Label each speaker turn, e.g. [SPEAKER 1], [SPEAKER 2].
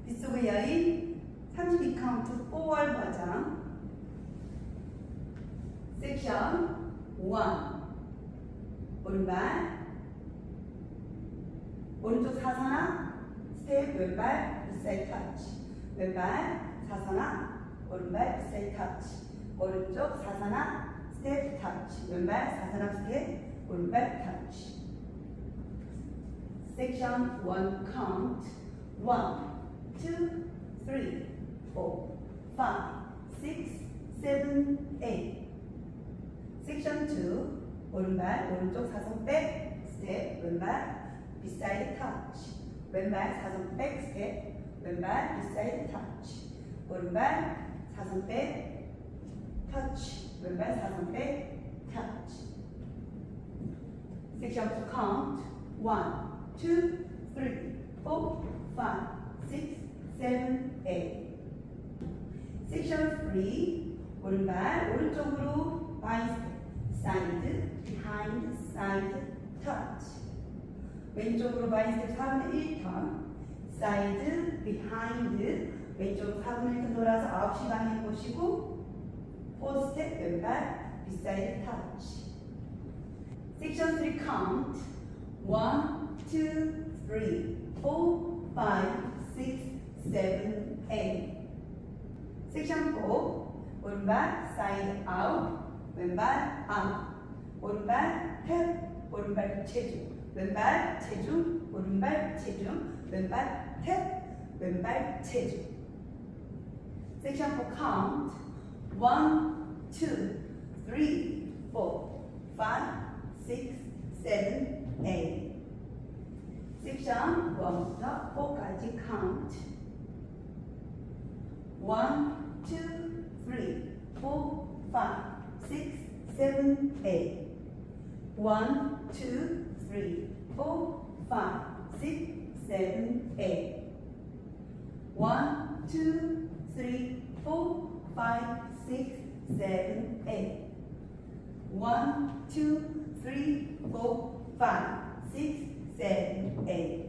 [SPEAKER 1] 빗속의 여인 32카운트 4월 버전 섹션 1 오른발 오른쪽 사선아 스텝 왼발 윗사이드 터치 왼발 사선아 오른발 윗사이드 터치 오른쪽 사선아 스텝 터치 왼발 사선아 스텝 오른발 터치 섹션 1 카운트 1 2, 3, 4, 5, 6, 7, 8 섹션 2 오른발 오른쪽 사선 백 스텝 왼발 빗사이드 터치 왼발 사선 백 스텝 왼발 빗사이드 터치 오른발 사선 백 터치 왼발 사선 백 터치 섹션 2 카운트 1, 2, 3, 4, 5, 6, 7, 8 섹션 3 오른발 오른쪽으로 바이 스텝 사이드 비하인드 사이드 터치 왼쪽으로 바이 스텝 4분의 1턴 사이드 비하인드 왼쪽으로 4분의 1턴 돌아서 9시 방향 보시고 4 스텝 왼발 비사이드 터치 섹션 3 카운트 1, 2, 3, 4, 5, 6, 7, 8 섹션 4 오른발 사이드 아웃 왼발 아웃 오른발 탭 오른발 체중 왼발 체중 오른발 체중 왼발 탭 왼발 체중 섹션 4 카운트 1, 2, 3, 4, 5, 6, 7, 8 섹션 1부터 4까지 카운트 1, 2, 3, 4, 5, 6, 7, 8 1, 2, 3, 4, 5, 6, 7, 8 1, 2, 3, 4, 5, 6, 7, 8 1, 2, 3, 4, 5, 6, 7, 8